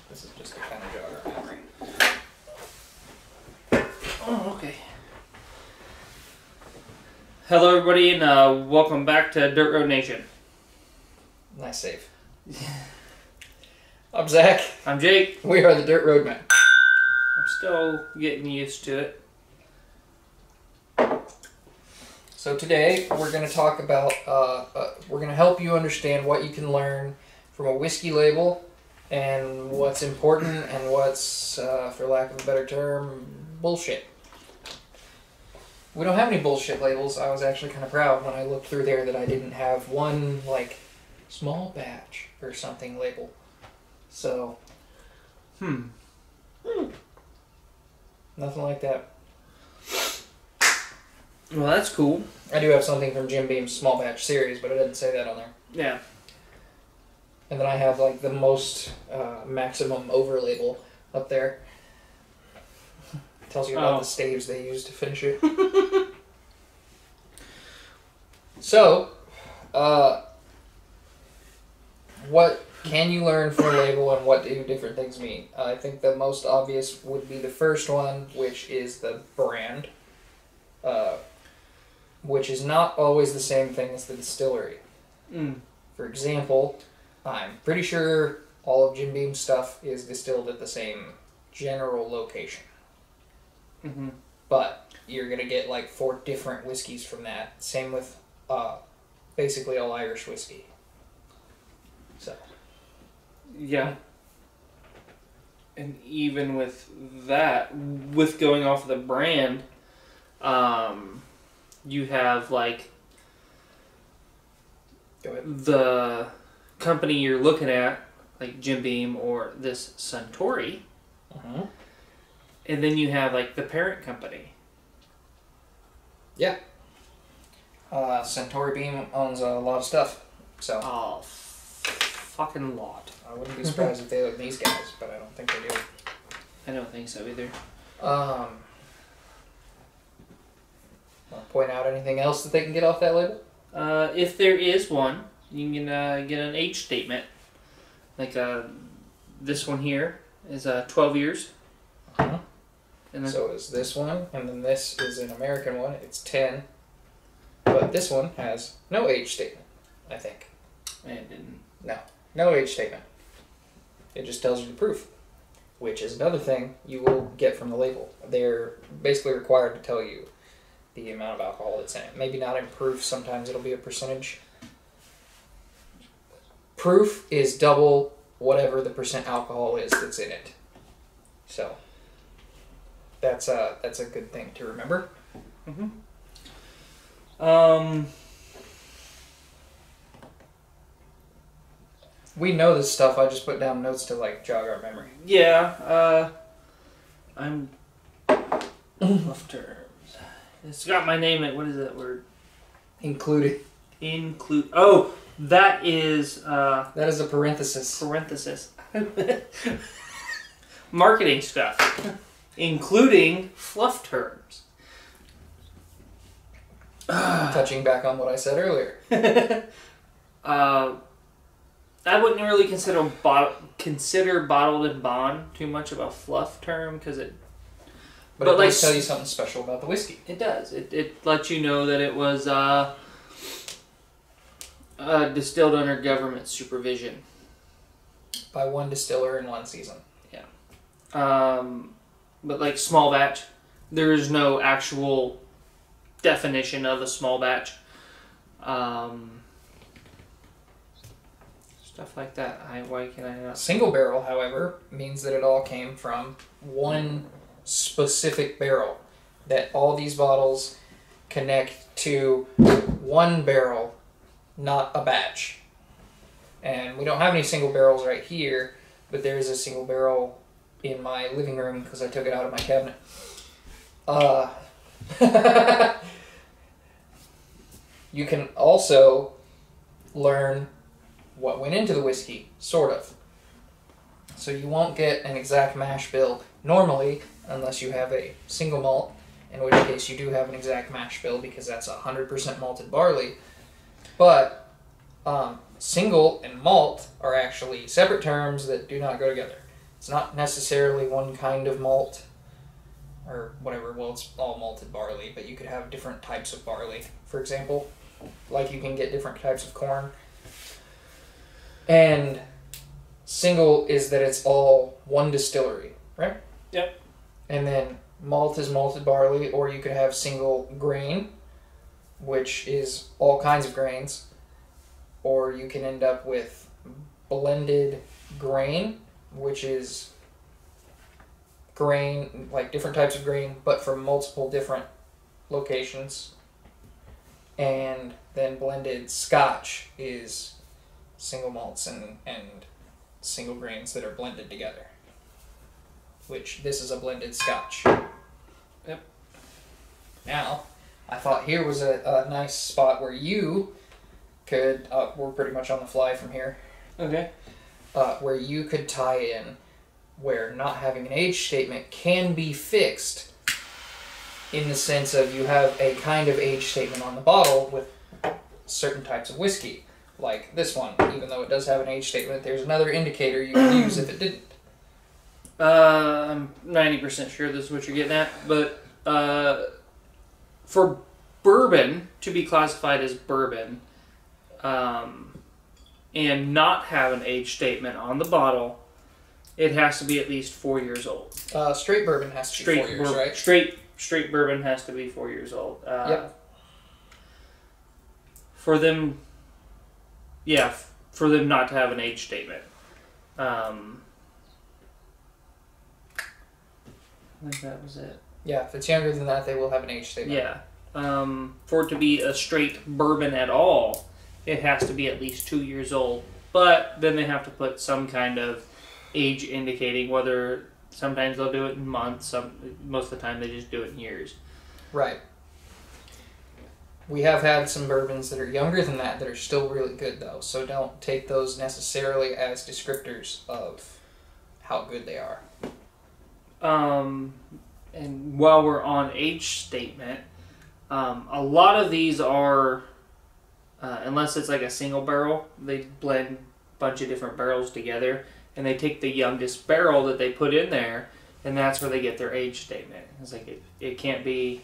This is just to kind of jog our memory. Oh, okay. Hello, everybody, and welcome back to Dirt Road Nation. Nice save. I'm Zach. I'm Jake. We are the Dirt Road Men. I'm still getting used to it. So today we're going to talk about, we're going to help you understand what you can learn from a whiskey label and what's important and what's, for lack of a better term, bullshit. We don't have any bullshit labels. I was actually kind of proud when I looked through there that I didn't have one, like, small batch or something label. So, nothing like that. Well, that's cool. I do have something from Jim Beam's small batch series, but it didn't say that on there. Yeah. And then I have like the most maximum over label up there. Tells you about the staves they used to finish it. So, what can you learn from a label and what do different things mean? I think the most obvious would be the first one, which is the brand. Which is not always the same thing as the distillery. For example, I'm pretty sure all of Jim Beam's stuff is distilled at the same general location. But you're going to get like 4 different whiskeys from that. Same with basically all Irish whiskey. So. Yeah. And even with that, with going off the brand, you have like the company you're looking at, like Jim Beam or this Suntory, and then you have like the parent company. Yeah. Suntory Beam owns a lot of stuff, so. Oh, fucking lot. I wouldn't be surprised if they own these guys, but I don't think they do. I don't think so either. Want to point out anything else that they can get off that label? If there is one, you can get an age statement. Like this one here is 12 years. And then, so is this one, and then this is an American one. It's 10. But this one has no age statement, I think. it didn't. No age statement. It just tells you the proof, which is another thing you will get from the label. They're basically required to tell you the amount of alcohol that's in it. Maybe not in proof, sometimes it'll be a percentage. Proof is double whatever the percent alcohol is that's in it. So, that's a good thing to remember. We know this stuff, I just put down notes to like jog our memory. Yeah, I'm off terms. It's got my name in. What is that word? Included. Include. Oh, that is. That is a parenthesis. Parenthesis. Marketing stuff, including fluff terms. Touching back on what I said earlier. I wouldn't really consider bottled and bond too much of a fluff term because it. But it does tell you something special about the whiskey. It does. It lets you know that it was distilled under government supervision. By one distiller in one season. Yeah. But like small batch, there is no actual definition of a small batch. Stuff like that. Why can I not? Single barrel, however, means that it all came from one specific barrel. That all these bottles connect to one barrel, not a batch. And we don't have any single barrels right here, but there is a single barrel in my living room because I took it out of my cabinet. You can also learn what went into the whiskey, sort of. So you won't get an exact mash bill normally unless you have a single malt, in which case you do have an exact mash bill because that's 100% malted barley. But single and malt are actually separate terms that do not go together. It's not necessarily one kind of malt or whatever. Well, it's all malted barley, but you could have different types of barley, for example. Like you can get different types of corn. And single is that it's all one distillery, right? Yep. And then malt is malted barley, or you could have single grain, which is all kinds of grains, or you can end up with blended grain, which is grain, like different types of grain, but from multiple different locations. And then blended scotch is single malts and single grains that are blended together, which this is a blended scotch. Yep. Now, I thought here was a nice spot where you could, we're pretty much on the fly from here, Okay. Where you could tie in where not having an age statement can be fixed in the sense of you have a kind of age statement on the bottle with certain types of whiskey. Like this one, even though it does have an age statement, there's another indicator you could use if it didn't. I'm 90% sure this is what you're getting at, but for bourbon to be classified as bourbon and not have an age statement on the bottle, it has to be at least 4 years old. Straight bourbon has to be 4 years, right? Straight bourbon has to be 4 years old. Yep. For them not to have an age statement. I think that was it. Yeah, if it's younger than that, they will have an age statement. Yeah. For it to be a straight bourbon at all, it has to be at least 2 years old. But then they have to put some kind of age indicating, whether sometimes they'll do it in months, most of the time they just do it in years. Right. We have had some bourbons that are younger than that are still really good, though. So don't take those necessarily as descriptors of how good they are. And while we're on age statement, a lot of these are, unless it's like a single barrel, they blend a bunch of different barrels together, and they take the youngest barrel that they put in there, and that's where they get their age statement. It's like it can't be,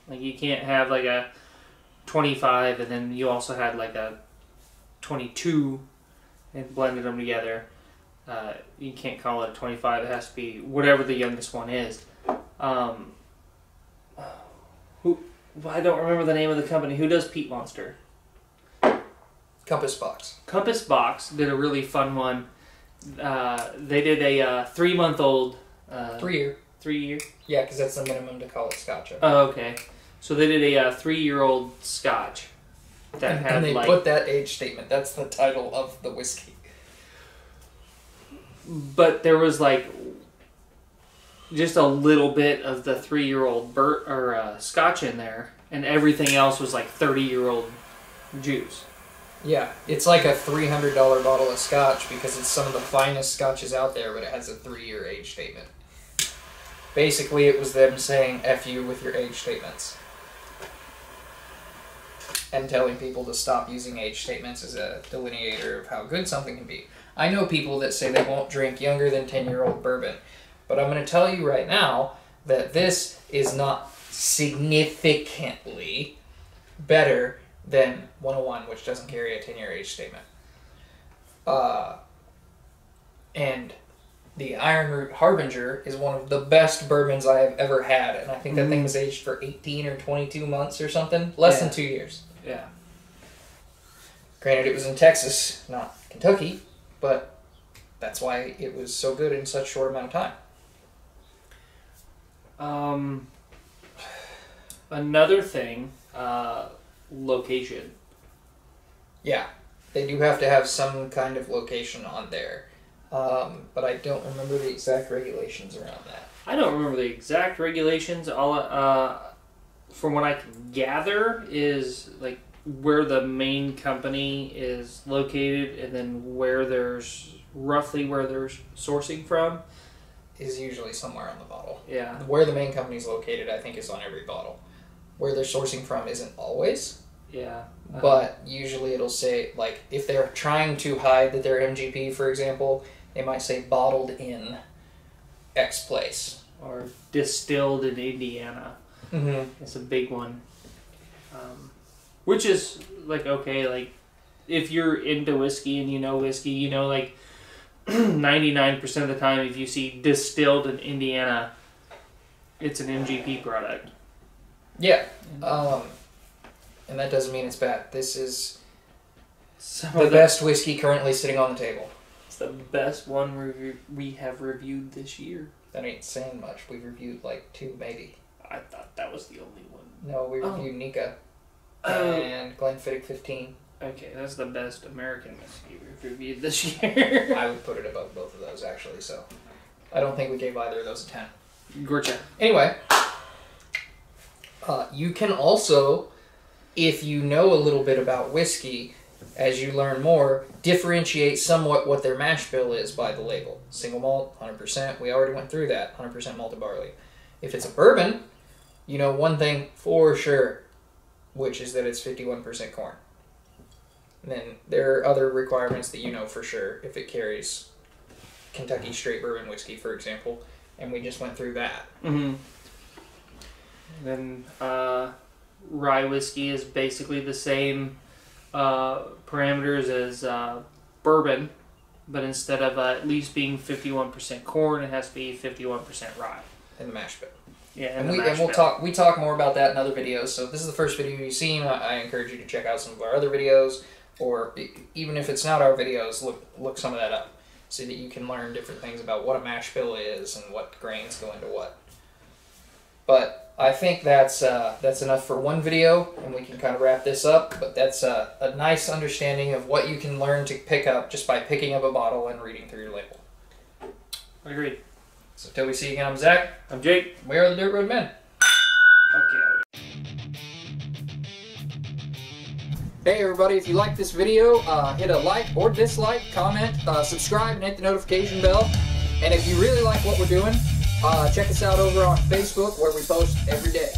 like you can't have like a 25 and then you also had like a 22 and blended them together. You can't call it a 25. It has to be whatever the youngest one is. I don't remember the name of the company. Who does Peat Monster? Compass Box. Compass Box did a really fun one. They did a 3-month-old. 3 year. 3 year? Yeah, because that's the minimum to call it scotch. Oh, okay. So they did a 3-year-old scotch. And they put that age statement. That's the title of the whiskey. But there was like just a little bit of the 3-year-old scotch in there, and everything else was like 30-year-old juice. Yeah, it's like a $300 bottle of scotch because it's some of the finest scotches out there, but it has a 3-year age statement. Basically, it was them saying F you with your age statements. And telling people to stop using age statements as a delineator of how good something can be. I know people that say they won't drink younger than 10-year-old bourbon, but I'm going to tell you right now that this is not significantly better than 101, which doesn't carry a 10-year age statement. And the Iron Root Harbinger is one of the best bourbons I have ever had, and I think that thing was aged for 18 or 22 months or something. Less than 2 years. Yeah. Granted, it was in Texas, not Kentucky, but that's why it was so good in such a short amount of time. Another thing, location. Yeah, they do have to have some kind of location on there, but I don't remember the exact regulations around that. I don't remember the exact regulations. From what I can gather, is like where the main company is located, and then roughly where they're sourcing from is usually somewhere on the bottle. Yeah. Where the main company is located, I think, is on every bottle. Where they're sourcing from isn't always. Yeah. But usually it'll say, like, if they're trying to hide that they're MGP, for example, they might say bottled in X place. Or distilled in Indiana. Mm-hmm. It's a big one. Which is, like, okay, like, if you're into whiskey and you know whiskey, you know, like, 99% of the time if you see distilled in Indiana, it's an MGP product. Yeah. And that doesn't mean it's bad. This is Some the of best whiskey currently sitting on the table. It's the best one we have reviewed this year. That ain't saying much. We've reviewed like 2, maybe. I thought that was the only one. No, we reviewed Nika Oh. and Glenfiddich 15. Okay, that's the best American whiskey we've reviewed this year. I would put it above both of those, actually, so I don't think we gave either of those a 10. Gorcha. Anyway, you can also, if you know a little bit about whiskey, as you learn more, differentiate somewhat what their mash bill is by the label. Single malt, 100%. We already went through that, 100% malted barley. If it's a bourbon, you know one thing for sure, which is that it's 51% corn. And then there are other requirements that you know for sure if it carries Kentucky straight bourbon whiskey, for example, and we just went through that. Mm-hmm. Then rye whiskey is basically the same parameters as bourbon, but instead of at least being 51% corn, it has to be 51% rye. In the mash bill. Yeah, And we talk more about that in other videos. So if this is the first video you've seen, I encourage you to check out some of our other videos, or even if it's not our videos, look some of that up, so that you can learn different things about what a mash bill is and what grains go into what. But I think that's enough for one video, and we can kind of wrap this up. But that's a nice understanding of what you can learn to pick up just by picking up a bottle and reading through your label. Agreed. So till we see you again, I'm Zach. I'm Jake. We are the Dirt Road Men. Okay. Hey everybody, if you like this video, hit a like or dislike, comment, subscribe, and hit the notification bell. And if you really like what we're doing, check us out over on Facebook, where we post every day.